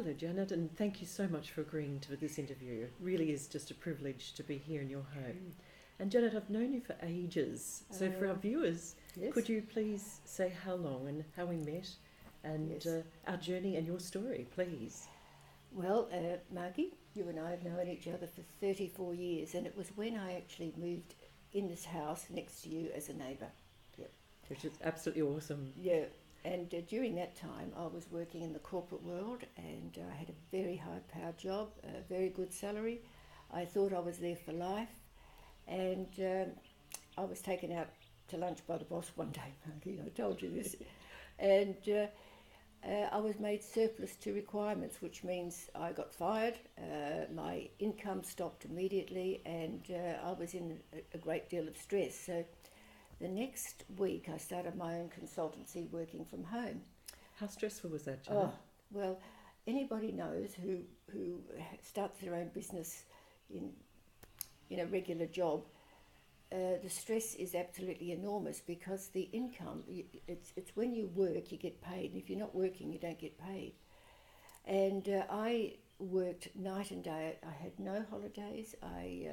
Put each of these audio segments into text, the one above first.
Hello, Janet, and thank you so much for agreeing to this interview. It really is just a privilege to be here in your home. And Janet, I've known you for ages, so for our viewers, Yes. could you please say how long and how we met and Yes. our journey and your story, please? Well, Margie, you and I have known each other for 34 years, and it was when I actually moved in this house next to you as a neighbour. Which is absolutely awesome. Yeah, and during that time I was working in the corporate world, and I had a very high-powered job, a very good salary. I thought I was there for life, and I was taken out to lunch by the boss one day, Margie, I told you this, and I was made surplus to requirements, which means I got fired, my income stopped immediately, and I was in a great deal of stress. So the next week I started my own consultancy working from home. How stressful was that, Janet? Oh, well, anybody knows who starts their own business in a regular job, the stress is absolutely enormous, because the income, it's when you work you get paid, and if you're not working you don't get paid. And I worked night and day. I had no holidays, I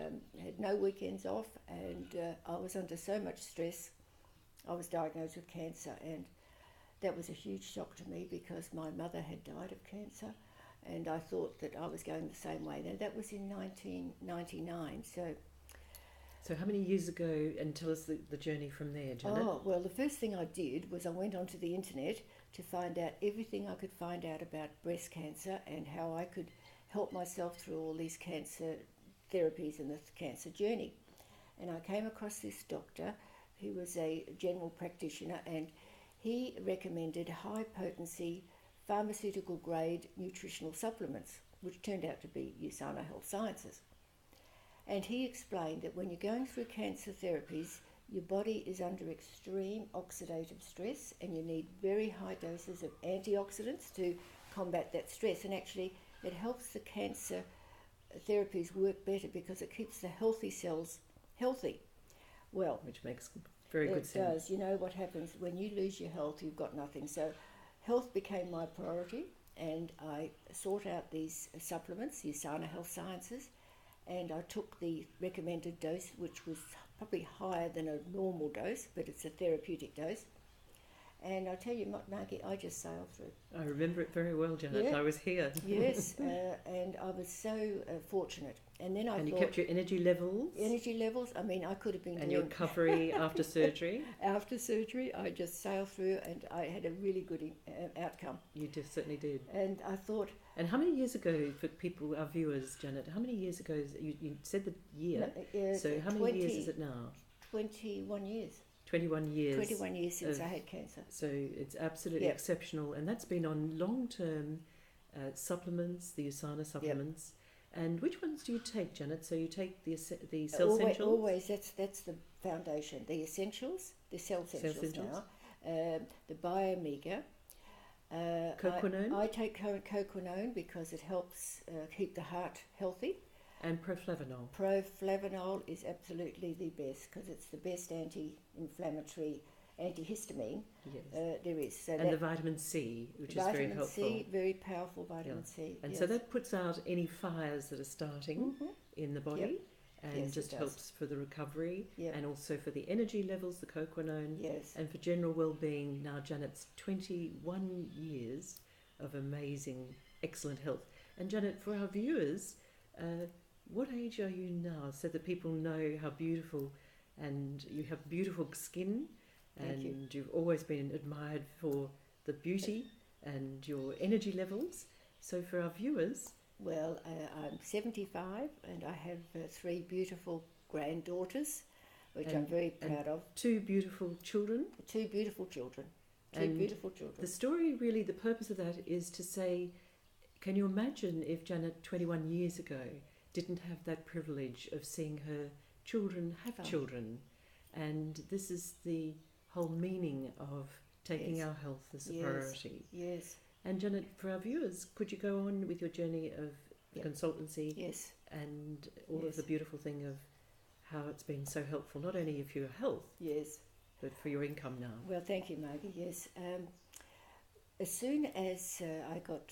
had no weekends off, and I was under so much stress. I was diagnosed with cancer, and that was a huge shock to me, because my mother had died of cancer, and I thought that I was going the same way. Now that was in 1999, So how many years ago, and tell us the journey from there, Janet? Oh, well, the first thing I did was I went onto the internet to find out everything I could find out about breast cancer and how I could help myself through all these cancer therapies and the cancer journey. And I came across this doctor who was a general practitioner, and he recommended high potency pharmaceutical grade nutritional supplements, which turned out to be USANA Health Sciences. And he explained that when you're going through cancer therapies, your body is under extreme oxidative stress, and you need very high doses of antioxidants to combat that stress. And actually, it helps the cancer therapies work better, because it keeps the healthy cells healthy. Well, Which makes very good sense. it does. You know what happens when you lose your health? You've got nothing. So health became my priority, and I sought out these supplements, USANA Health Sciences, and I took the recommended dose, which was probably higher than a normal dose, but it's a therapeutic dose. And I tell you, Margie, I just sailed through. I remember it very well, Janet. Yeah. I was here. Yes, and I was so fortunate. And then I And thought, you kept your energy levels I mean, I could have been and your doing recovery after surgery. after surgery. I just sailed through, and I had a really good outcome. You certainly did. And I thought, And how many years ago, for people, our viewers, Janet, how many years ago, you said the year, so how many years is it now? 21 years. 21 years. 21 years since of- I had cancer. So it's absolutely Yep. exceptional, and that's been on long-term supplements, the USANA supplements. And which ones do you take, Janet? So you take the Cell Essentials? Always, that's the foundation. The essentials, the cell essentials Essentials. now. The Biomega. Coquinone? I take coquinone because it helps keep the heart healthy. And Proflavanol. Proflavanol is absolutely the best, because it's the best anti-inflammatory, antihistamine Yes. there is. So And the vitamin C, which is very vitamin helpful. C, very powerful vitamin Yeah. C. And yes. so that puts out any fires that are starting Mhm. in the body. Yep. And Yes, it just does. helps for the recovery Yep. and also for the energy levels, the coquinone, Yes. and for general well-being. Now, Janet's 21 years of amazing, excellent health. And Janet, for our viewers, what age are you now, so that people know how beautiful, and you have beautiful skin, Thank you. and you've always been admired for the beauty and your energy levels. So for our viewers, Well, I'm 75, and I have 3 beautiful granddaughters, which I'm And- very and proud of. 2 beautiful children. 2 beautiful children. Two And beautiful children. The story, really, the purpose of that is to say, can you imagine if Janet 21 years ago didn't have that privilege of seeing her children have Oh. children? And this is the whole meaning of taking Yes. our health as a Yes. priority. Yes, And Janet, for our viewers, could you go on with your journey of the Yep. consultancy yes, and all of Yes. the beautiful thing of how it's been so helpful, not only for your health, yes. but for your income now? Well, thank you, Margie. Yes. as soon as I got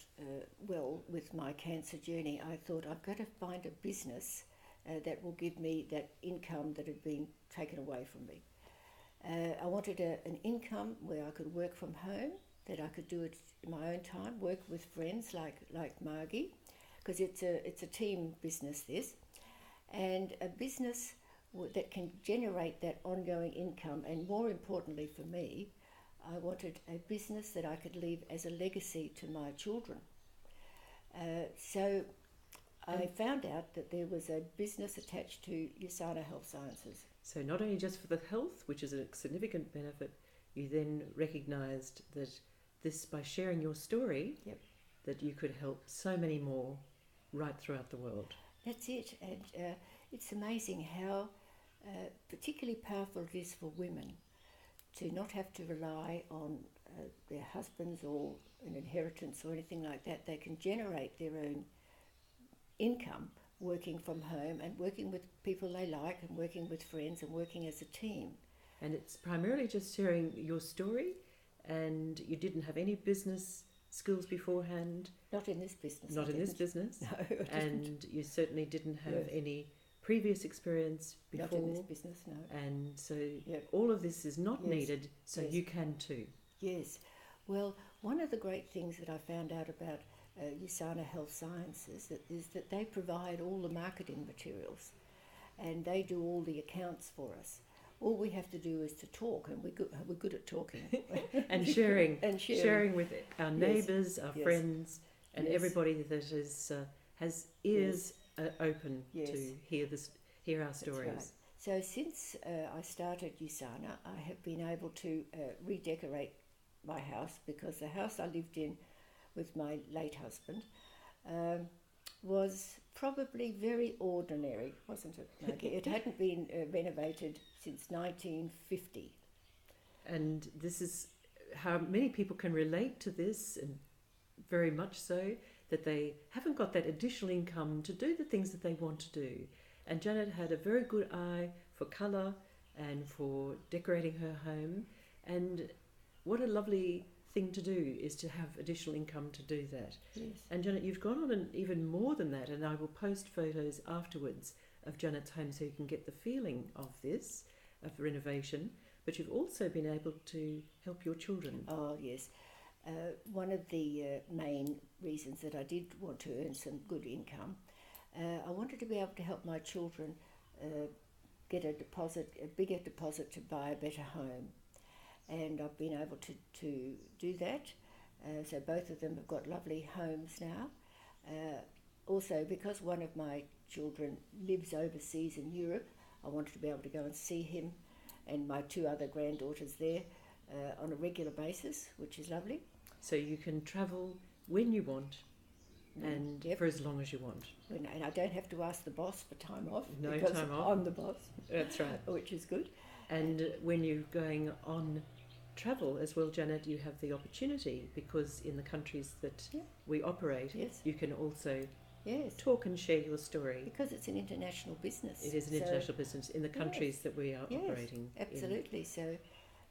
well with my cancer journey, I thought I've got to find a business that will give me that income that had been taken away from me. I wanted an income where I could work from home, that I could do it in my own time, work with friends like Margie, because it's a team business, this, and a business that can generate that ongoing income, and more importantly for me, I wanted a business that I could leave as a legacy to my children. So I found out that there was a business attached to USANA Health Sciences. So not only just for the health, which is a significant benefit, you then recognised that this, by sharing your story, Yep. that you could help so many more right throughout the world. That's it, and it's amazing how particularly powerful it is for women to not have to rely on their husbands or an inheritance or anything like that. They can generate their own income working from home and working with people they like and working with friends and working as a team. And it's primarily just sharing your story, and you didn't have any business skills beforehand. Not in this business. Not in this business. No, I didn't. And you certainly didn't have Yes. any previous experience before. Not in this business, no. And so Yep. all of this is not Yes. needed, so Yes. you can too. Yes. Well, one of the great things that I found out about USANA Health Sciences is that they provide all the marketing materials and they do all the accounts for us. All we have to do is to talk, and we're good at talking. And sharing, And sharing. sharing with our neighbours, our Yes. friends, and Yes. everybody that is has ears open Yes. to hear our That's stories. right. So since I started USANA, I have been able to redecorate my house, because the house I lived in with my late husband was probably very ordinary, wasn't it, Maggie? It hadn't been renovated since 1950. And this is how many people can relate to this, and very much so, that they haven't got that additional income to do the things that they want to do. And Janet had a very good eye for colour and for decorating her home, and what a lovely thing to do is to have additional income to do that. Yes. And Janet, you've gone on and even more than that, and I will post photos afterwards of Janet's home so you can get the feeling of this, of renovation, but you've also been able to help your children. Oh, yes. One of the main reasons that I did want to earn some good income, I wanted to be able to help my children get a bigger deposit to buy a better home. And I've been able to do that. So both of them have got lovely homes now. Also, because one of my children lives overseas in Europe, I wanted to be able to go and see him and my two other granddaughters there on a regular basis, which is lovely. So you can travel when you want and Yep. for as long as you want. And I don't have to ask the boss for time off. No because time off. I'm the boss, That's right. which is good. And when you're going on travel as well, Janet, you have the opportunity, because in the countries that Yep. we operate, Yes. you can also Yes, talk and share your story. because it's an international business. It is an So- international business in the countries that we are Yes, operating in. absolutely. So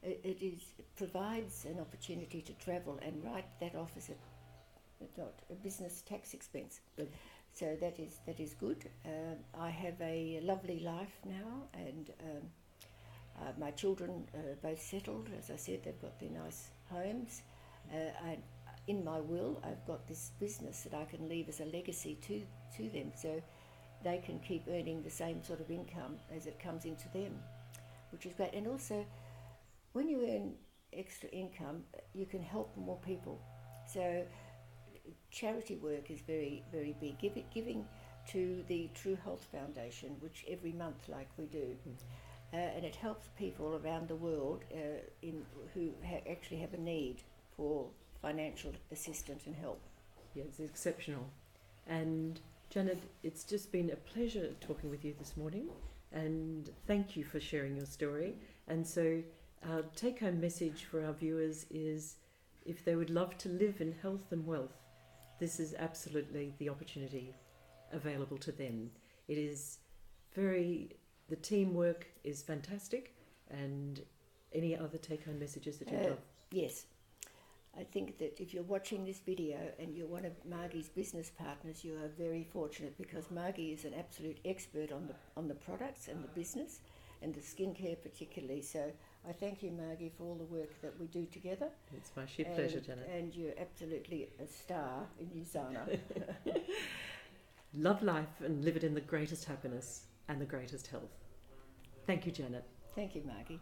it provides an opportunity to travel and write that off as a business tax expense. Good. So that is good. I have a lovely life now, and my children are both settled. As I said, they've got their nice homes. In my will, I've got this business that I can leave as a legacy to them, so they can keep earning the same sort of income as it comes into them, which is great. And also, when you earn extra income, you can help more people. So charity work is very, very big. Giving to the True Health Foundation, which every month, like we do, and it helps people around the world who actually have a need for financial assistance and help. Yeah, it's exceptional. And Janet, it's just been a pleasure talking with you this morning, and thank you for sharing your story. And so our take-home message for our viewers is, if they would love to live in health and wealth, this is absolutely the opportunity available to them. It is the teamwork is fantastic. And any other take-home messages that you'd love? Yes. I think that if you're watching this video and you're one of Margie's business partners, you are very fortunate, because Margie is an absolute expert on the products and the business and the skincare particularly. So I thank you, Margie, for all the work that we do together. It's my sheer pleasure, Janet. And you're absolutely a star in Usana. Love life and live it in the greatest happiness and the greatest health. Thank you, Janet. Thank you, Margie.